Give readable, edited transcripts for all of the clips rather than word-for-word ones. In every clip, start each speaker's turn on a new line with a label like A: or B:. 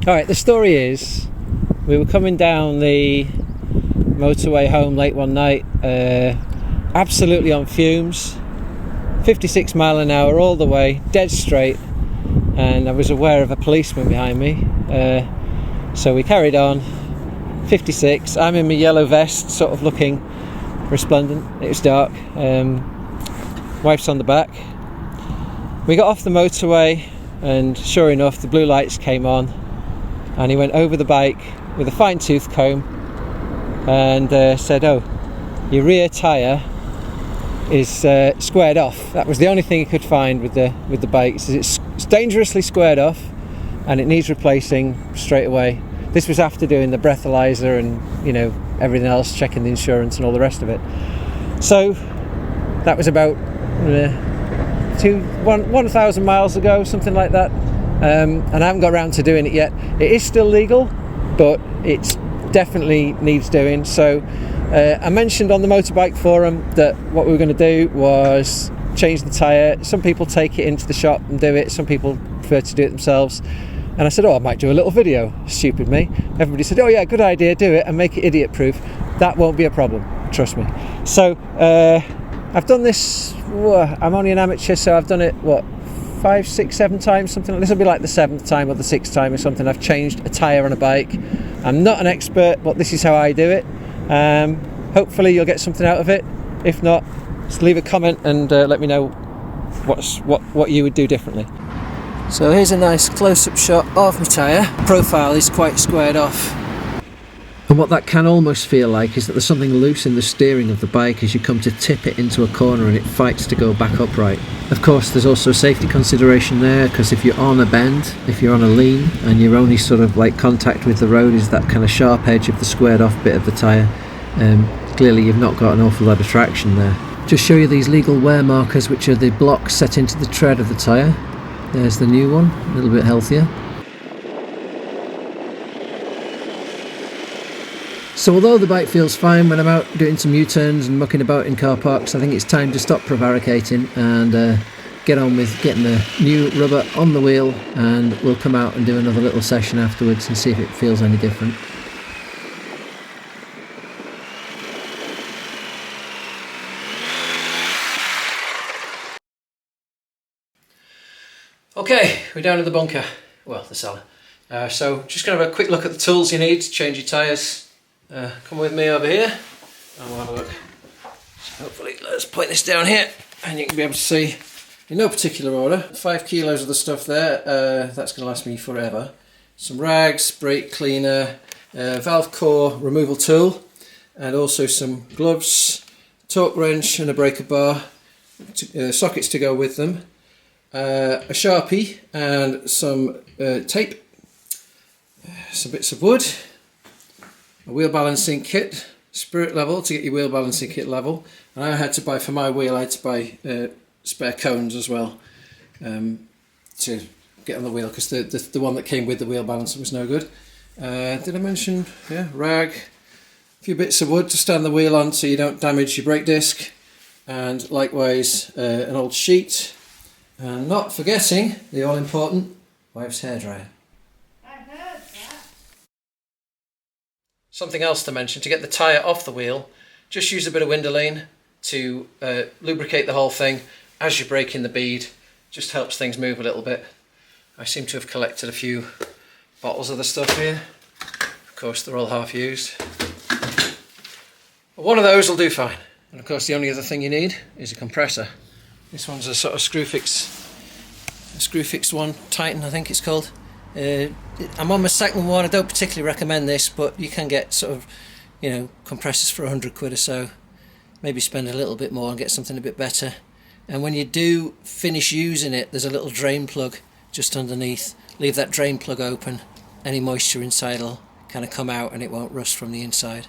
A: Alright, the story is, we were coming down the motorway home late one night, absolutely on fumes, 56 mile an hour all the way, dead straight, and I was aware of a policeman behind me, so we carried on. 56, I'm in my yellow vest, sort of looking resplendent. It was dark, wife's on the back. We got off the motorway, and sure enough the blue lights came on, and he went over the bike with a fine tooth comb and said, "Oh, your rear tyre is squared off." That was the only thing he could find with the bike. He says it's dangerously squared off and it needs replacing straight away. This was after doing the breathalyzer and, you know, everything else, checking the insurance and all the rest of it. So that was about 1,000 miles ago, something like that. And I haven't got around to doing it yet. It is still legal, but it definitely needs doing. So I mentioned on the motorbike forum that what we were going to do was change the tyre. Some people take it into the shop and do it. Some people prefer to do it themselves. And I said, oh, I might do a little video. Stupid me. Everybody said, oh yeah, good idea, do it and make it idiot proof. That won't be a problem, trust me. So I've done this, I'm only an amateur, so I've done it, 5, 6, 7 times, something like this. Will be like the 7th time or the 6th time or something. I've changed a tyre on a bike. I'm not an expert, but this is how I do it. Hopefully you'll get something out of it. If not, just leave a comment and let me know what you would do differently. So here's a nice close-up shot of my tyre. Profile is quite squared off. And what that can almost feel like is that there's something loose in the steering of the bike as you come to tip it into a corner and it fights to go back upright. Of course there's also a safety consideration there, because if you're on a bend, if you're on a lean and your only sort of like contact with the road is that kind of sharp edge of the squared off bit of the tyre, clearly you've not got an awful lot of traction there. Just show you these legal wear markers, which are the blocks set into the tread of the tyre. There's the new one, a little bit healthier. So although the bike feels fine when I'm out doing some U-turns and mucking about in car parks, I think it's time to stop prevaricating and get on with getting the new rubber on the wheel, and we'll come out and do another little session afterwards and see if it feels any different. Okay, we're down at the bunker, well, the cellar. So just going to have a quick look at the tools you need to change your tyres. Come with me over here and we'll have a look. So hopefully, let's point this down here and you can be able to see in no particular order. 5 kilos of the stuff there, that's going to last me forever. Some rags, brake cleaner, valve core removal tool, and also some gloves, torque wrench and a breaker bar, sockets to go with them. A Sharpie and some tape, some bits of wood, a wheel balancing kit, spirit level to get your wheel balancing kit level, and I had to buy, for my wheel I had to buy spare cones as well to get on the wheel, because the one that came with the wheel balancer was no good. Did I mention, yeah, rag, a few bits of wood to stand the wheel on so you don't damage your brake disc, and likewise an old sheet. And not forgetting the all-important wife's hairdryer.
B: I heard that.
A: Something else to mention, to get the tyre off the wheel, just use a bit of Windoline to lubricate the whole thing as you're braking the bead. Just helps things move a little bit. I seem to have collected a few bottles of the stuff here. Of course they're all half used. But one of those will do fine. And of course the only other thing you need is a compressor. This one's a sort of screw fix one, Titan I think it's called. I'm on my second one. I don't particularly recommend this, but you can get sort of, you know, compressors for 100 quid or so. Maybe spend a little bit more and get something a bit better. And when you do finish using it, there's a little drain plug just underneath. Leave that drain plug open. Any moisture inside will kind of come out and it won't rust from the inside.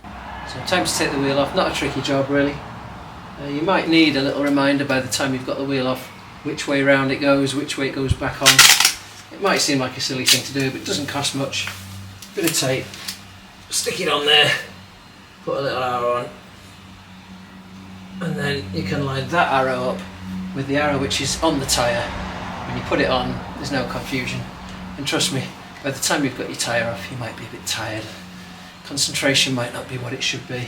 A: So time to take the wheel off. Not a tricky job really. You might need a little reminder by the time you've got the wheel off which way round it goes, which way it goes back on. It might seem like a silly thing to do, but it doesn't cost much. Bit of tape, stick it on there, put a little arrow on, and then you can line that arrow up with the arrow which is on the tyre. When you put it on, there's no confusion. And trust me, By the time you've got your tyre off, you might be a bit tired. Concentration might not be what it should be.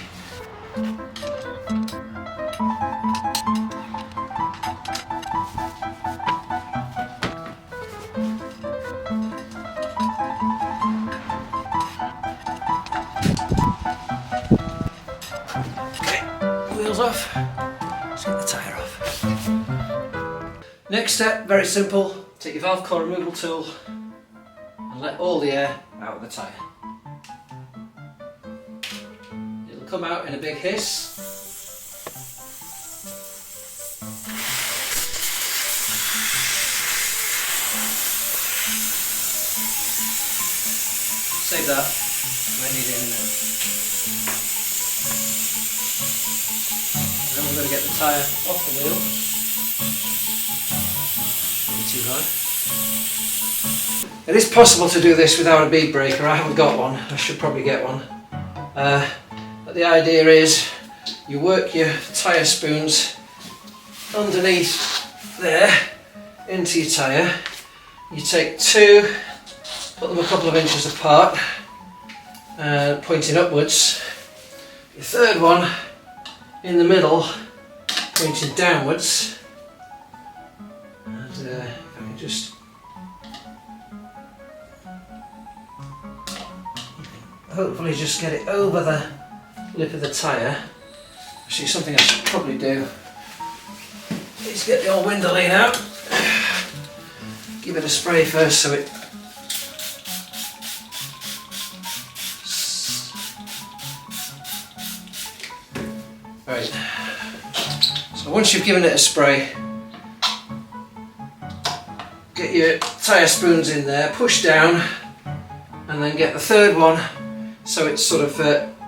A: Okay, wheels off. Let's get the tyre off. Next step, very simple. Take your valve core removal tool and let all the air out of the tyre. It'll come out in a big hiss. Save that, I need it in a minute. Then we're going to get the tyre off the wheel. Too high. It is possible to do this without a bead breaker. I haven't got one. I should probably get one. But the idea is you work your tyre spoons underneath there into your tyre. You take two, put them a couple of inches apart, pointing upwards. Your third one in the middle, pointing downwards. If I can just hopefully just get it over the lip of the tyre. Actually, something I should probably do is get the old window lean out, give it a spray first so it right. So once you've given it a spray, get your tyre spoons in there, push down, and then get the third one so it's sort of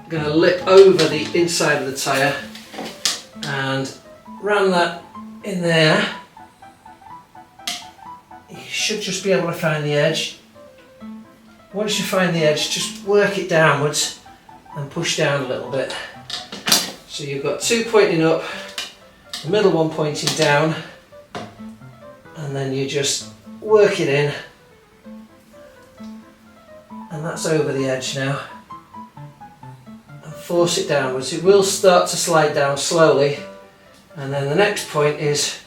A: going to lip over the inside of the tyre, and ram that in there. You should just be able to find the edge. Once you find the edge, just work it downwards and push down a little bit. So you've got two pointing up, the middle one pointing down, and then you just work it in, and that's over the edge now, and force it downwards. It will start to slide down slowly, and then the next point is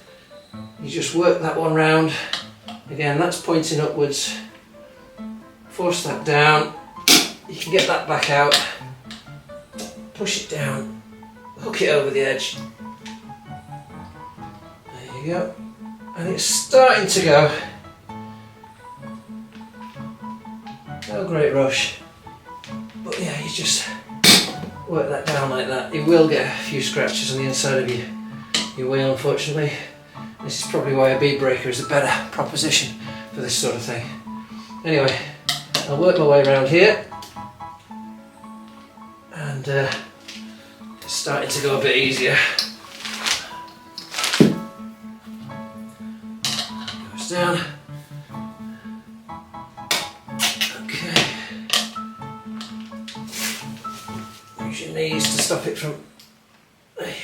A: you just work that one round again. That's pointing upwards, force that down, you can get that back out, push it down, hook it over the edge, there you go, and it's starting to go. No great rush, but yeah, you just work that down like that. You will get a few scratches on the inside of your wheel, unfortunately. This is probably why a bead breaker is a better proposition for this sort of thing. Anyway, I'll work my way around here, and it's starting to go a bit easier. Goes down. Use your knees to stop it from. There you go.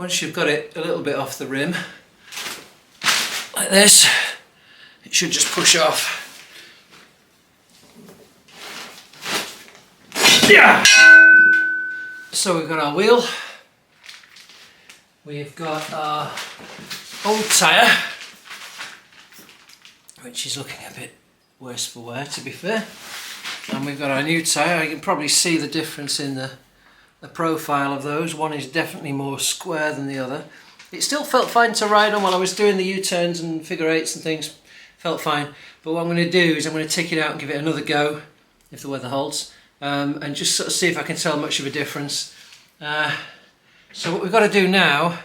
A: once you've got it a little bit off the rim, like this, it should just push off. Yeah! So we've got our wheel, we've got our old tyre, which is looking a bit worse for wear, to be fair, and we've got our new tyre. You can probably see the difference in the profile of those. One is definitely more square than the other. It still felt fine to ride on while I was doing the U-turns and figure eights and things, felt fine, but what I'm going to do is I'm going to take it out and give it another go, if the weather holds, and just sort of see if I can tell much of a difference. So what we've got to do now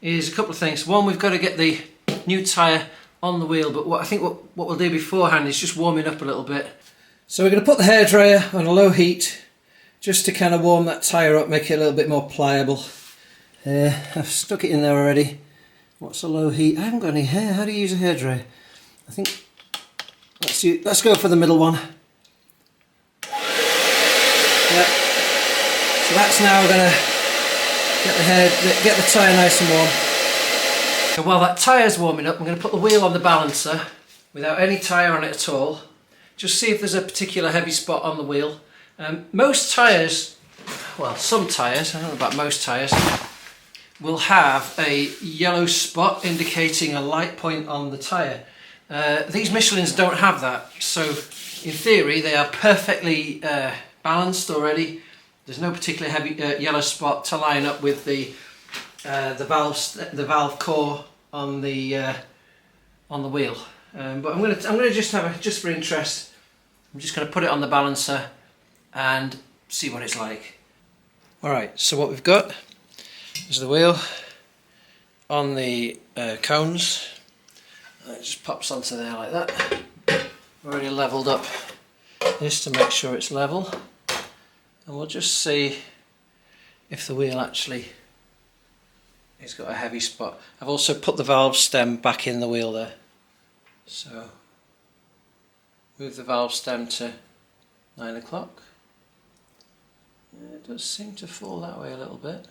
A: is a couple of things. One, we've got to get the new tyre on the wheel, but what we'll do beforehand is just warm it up a little bit. So we're going to put the hairdryer on a low heat just to kind of warm that tyre up, make it a little bit more pliable. I've stuck it in there already. What's a low heat? I haven't got any hair. How do you use a hairdryer? I think let's go for the middle one. Yeah. So that's now going to get the tyre nice and warm. So while that tyre's warming up, I'm going to put the wheel on the balancer without any tyre on it at all. Just see if there's a particular heavy spot on the wheel. Most tyres, well, some tyres, I don't know about most tyres, will have a yellow spot indicating a light point on the tyre. These Michelins don't have that, so in theory they are perfectly balanced already. There's no particular heavy yellow spot to line up with the valve core on the wheel. But I'm gonna just for interest, I'm just gonna put it on the balancer and see what it's like. Alright, so what we've got is the wheel on the cones. It just pops onto there like that. Already levelled up this to make sure it's level, and we'll just see if the wheel actually has got a heavy spot. I've also put the valve stem back in the wheel there, so move the valve stem to 9 o'clock. It does seem to fall that way a little bit.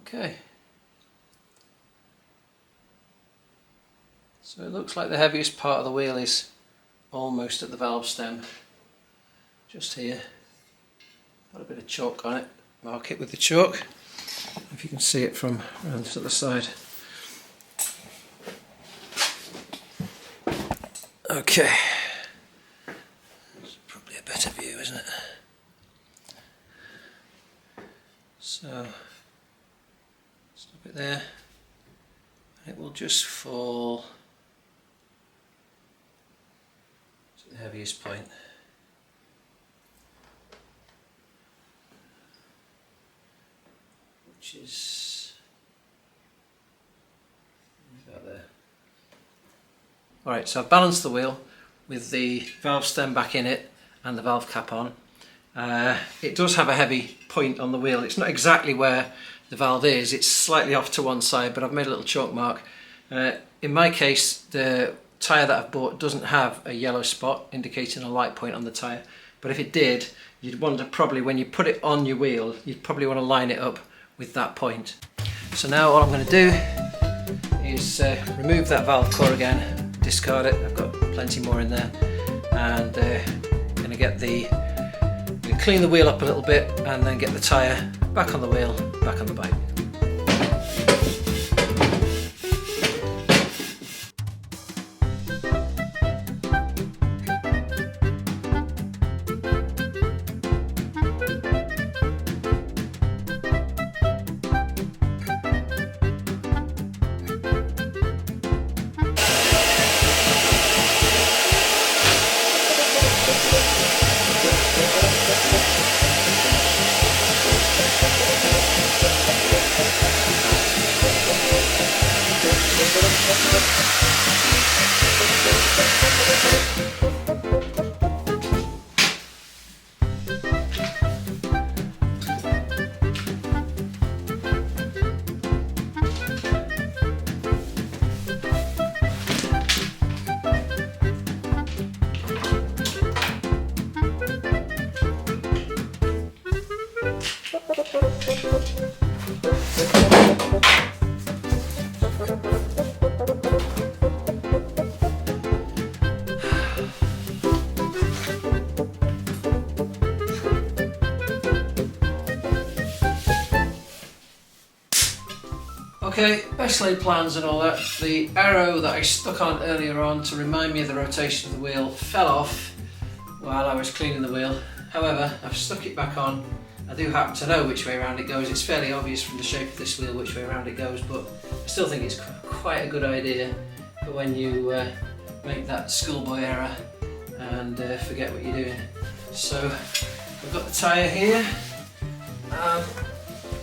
A: Okay. So it looks like the heaviest part of the wheel is almost at the valve stem. Just here. Got a bit of chalk on it. Mark it with the chalk. If you can see it from around to the side. Okay. It's probably a better view, isn't it? So, stop it there. And it will just fall to the heaviest point. Which is about there. Alright, so I've balanced the wheel with the valve stem back in it and the valve cap on. It does have a heavy point on the wheel. It's not exactly where the valve is, it's slightly off to one side, but I've made a little chalk mark. In my case, the tyre that I've bought doesn't have a yellow spot indicating a light point on the tyre, but if it did, you'd want to probably, when you put it on your wheel, you'd probably want to line it up with that point. So now all I'm going to do is remove that valve core again, discard it. I've got plenty more in there, and I'm going to clean the wheel up a little bit and then get the tyre back on the wheel, back on the bike. Okay, best laid plans and all that. The arrow that I stuck on earlier on to remind me of the rotation of the wheel fell off while I was cleaning the wheel. However, I've stuck it back on. I do happen to know which way around it goes. It's fairly obvious from the shape of this wheel which way around it goes, but I still think it's quite a good idea for when you make that schoolboy error and forget what you're doing. So I've got the tyre here.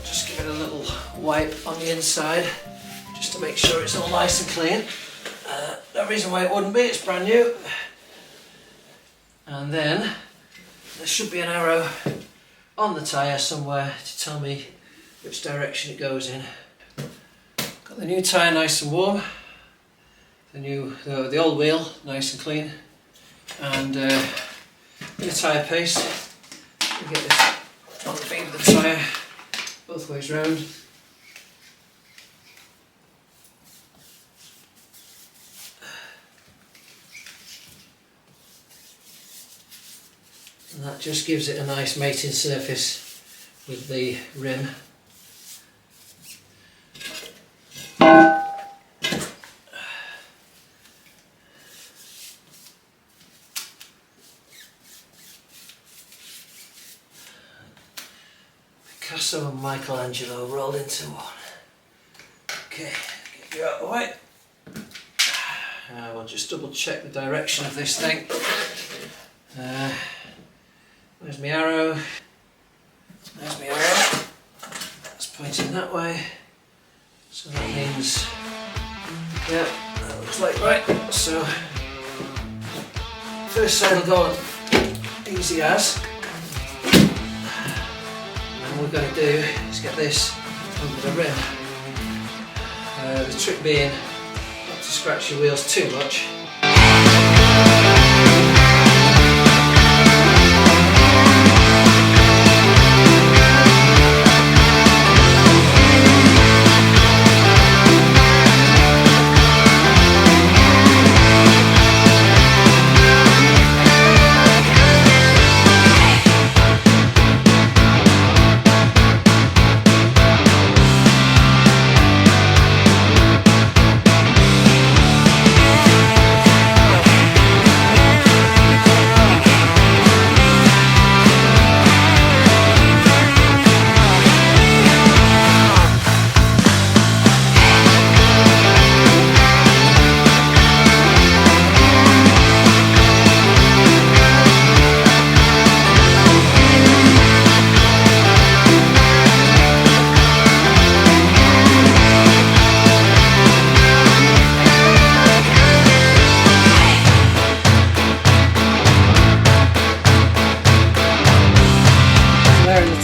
A: Just give it a little wipe on the inside just to make sure it's all nice and clean. No reason why it wouldn't be, it's brand new. And then there should be an arrow on the tyre somewhere to tell me which direction it goes in. Got the new tyre nice and warm, the old wheel nice and clean, and a bit of tyre paste. We get this on the bead of the tyre both ways round. And that just gives it a nice mating surface with the rim. Picasso and Michelangelo rolled into one. Okay, get you out of the way. We'll just double check the direction of this thing. There's my arrow. There's my arrow. It's pointing that way. So that means, yeah, that looks like right. So first side will go on easy as. And what we're going to do is get this under the rim. The trick being not to scratch your wheels too much.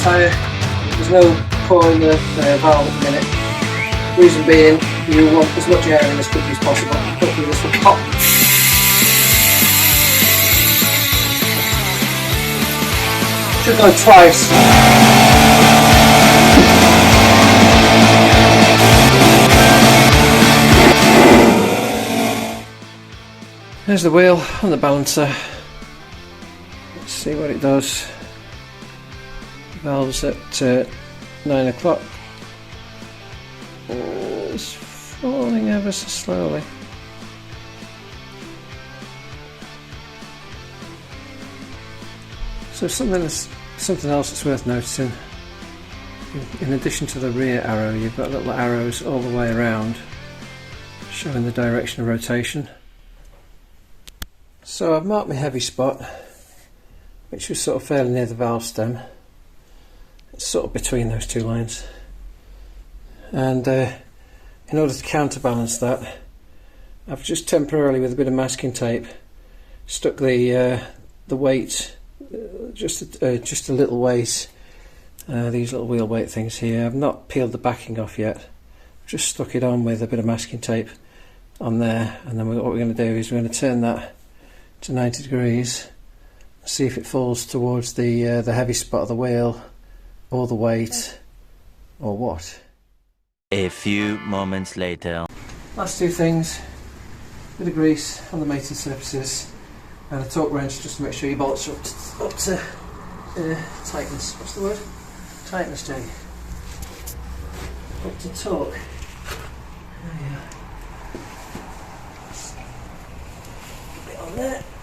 A: There's no pouring the valve at the minute. Reason being, you want as much air in as quickly as possible. Hopefully this will pop. Should go twice. There's the wheel on the balancer. Let's see what it does. Valves at 9 o'clock. It's falling ever so slowly. So something else that's worth noticing. In addition to the rear arrow, you've got little arrows all the way around, showing the direction of rotation. So I've marked my heavy spot, which was sort of fairly near the valve stem. It's sort of between those two lines, and in order to counterbalance that, I've just temporarily, with a bit of masking tape, stuck the weight, just a little weight, these little wheel weight things here. I've not peeled the backing off yet. I've just stuck it on with a bit of masking tape on there, and then what we're going to do is we're going to turn that to 90 degrees, see if it falls towards the heavy spot of the wheel, or the weight, or what.
C: A few moments later.
A: Last two things: bit of grease on the mating surfaces, and a torque wrench just to make sure your bolts are up to tightness. What's the word? Tightness, Jay. Up to torque. Bit on there.